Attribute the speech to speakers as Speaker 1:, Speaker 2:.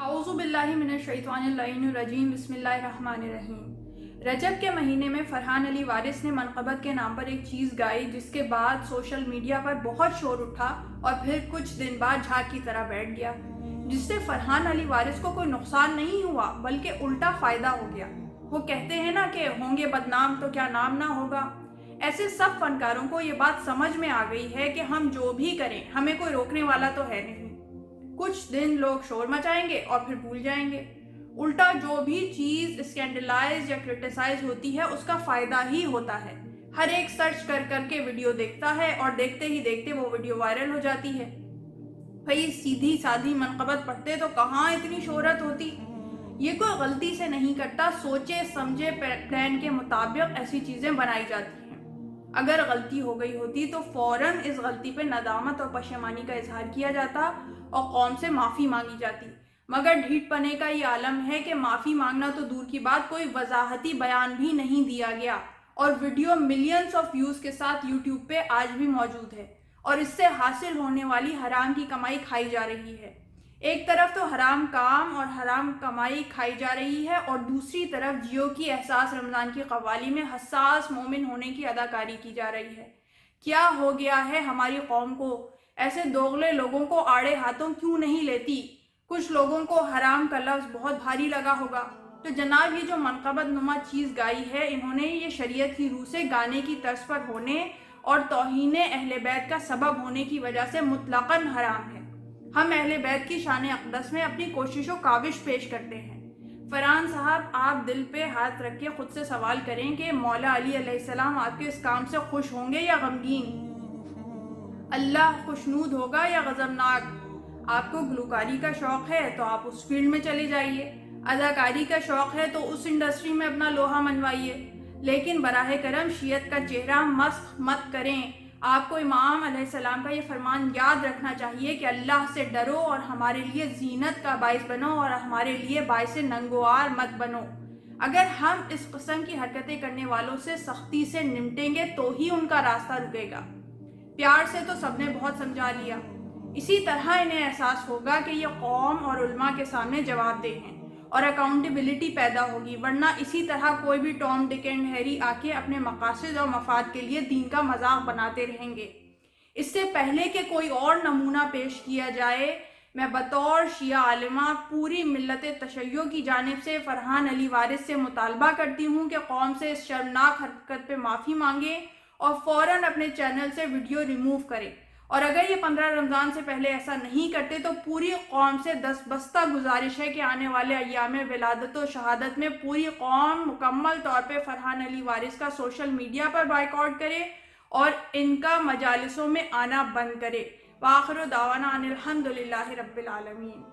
Speaker 1: अऊज़ु बिल्लाहि मिनश्शैतानिर्रजीम बिस्मिल्लाहिर्रहमानिर्रहीम। रजब के महीने में फरहान अली वारिस ने मनक़बत के नाम पर एक चीज़ गाई, जिसके बाद सोशल मीडिया पर बहुत शोर उठा और फिर कुछ दिन बाद झाग की तरह बैठ गया, जिससे फरहान अली वारिस को कोई नुकसान नहीं हुआ बल्कि उल्टा फ़ायदा हो गया। वो कहते हैं ना कि होंगे बदनाम तो क्या नाम ना होगा। ऐसे सब फनकारों को ये बात समझ में आ गई है कि हम जो भी करें हमें कोई रोकने वाला तो है नहीं। कुछ दिन लोग शोर मचाएंगे और फिर भूल जाएंगे। उल्टा जो भी चीज़ स्कैंडलाइज या क्रिटिसाइज होती है उसका फ़ायदा ही होता है। हर एक सर्च कर करके वीडियो देखता है और देखते ही देखते वो वीडियो वायरल हो जाती है। भाई सीधी सादी मनक़बत पढ़ते तो कहाँ इतनी शोहरत होती। ये कोई गलती से नहीं करता, सोचे समझे प्लान के मुताबिक ऐसी चीज़ें बनाई जाती हैं। अगर गलती हो गई होती तो फ़ौरन इस गलती पे नदामत और पशेमानी का इजहार किया जाता और कौम से माफ़ी मांगी जाती, मगर ढीठ पने का ये आलम है कि माफ़ी मांगना तो दूर की बात, कोई वजाहती बयान भी नहीं दिया गया और वीडियो मिलियंस ऑफ व्यूज़ के साथ यूट्यूब पे आज भी मौजूद है और इससे हासिल होने वाली हराम की कमाई खाई जा रही है। एक तरफ तो हराम काम और हराम कमाई खाई जा रही है और दूसरी तरफ जियो की एहसास रमज़ान की कव्वाली में हसास मोमिन होने की अदाकारी की जा रही है। क्या हो गया है हमारी कौम को? ऐसे दोगले लोगों को आड़े हाथों क्यों नहीं लेती? कुछ लोगों को हराम का लफ्ज़ बहुत भारी लगा होगा। तो जनाब, ये जो मनक़बत नुमा चीज़ गाई है, इन्होंने ये शरीयत की रूह से गाने की तर्ज पर होने और तौहीने अहले बैत का सबब होने की वजह से मुतलक़न हराम है। हम अहले बैत की शान अक़दस में अपनी कोशिशों काविश पेश करते हैं। फरहान साहब, आप दिल पे हाथ रख के खुद से सवाल करें कि मौला अली अलैहिस्सलाम आपके इस काम से खुश होंगे या गमगीन? अल्लाह खुशनूद होगा या गज़बनाक? आपको गुलकारी का शौक़ है तो आप उस फील्ड में चले जाइए, अदाकारी का शौक़ है तो उस इंडस्ट्री में अपना लोहा मनवाइए, लेकिन बराह करम शियत का चेहरा मस्ख मत करें। आपको इमाम अलैहिस्सलाम का ये फरमान याद रखना चाहिए कि अल्लाह से डरो और हमारे लिए जीनत का बाइस बनो और हमारे लिए बाइस नंगोआर मत बनो। अगर हम इस किस्म की हरकतें करने वालों से सख्ती से निपटेंगे तो ही उनका रास्ता रुकेगा। प्यार से तो सबने बहुत समझा लिया, इसी तरह इन्हें एहसास होगा कि ये कौम और उलमा के सामने जवाबदेह हैं और अकाउंटेबिलिटी पैदा होगी, वरना इसी तरह कोई भी टॉम डिक एंड हैरी आके अपने मकासद और मफाद के लिए दीन का मजाक बनाते रहेंगे। इससे पहले कि कोई और नमूना पेश किया जाए, मैं बतौर शिया आलिमा पूरी मिल्लत तशय्यो की जानिब से फरहान अली वारिस से मुतालबा करती हूँ कि कौम से इस शर्मनाक हरकत पे माफ़ी मांगे और फ़ौरन अपने चैनल से वीडियो रिमूव करें। और अगर ये 15 रमज़ान से पहले ऐसा नहीं करते तो पूरी कौम से दस्तबस्ता गुजारिश है कि आने वाले अय्याम विलादत और शहादत में पूरी कौम मुकम्मल तौर पे फरहान अली वारिस का सोशल मीडिया पर बायकॉट करे और इनका मजालिसों में आना बंद करे। वाखिर दावाना अनिल हम्दुलिल्लाहि रब्बिल आलमीन।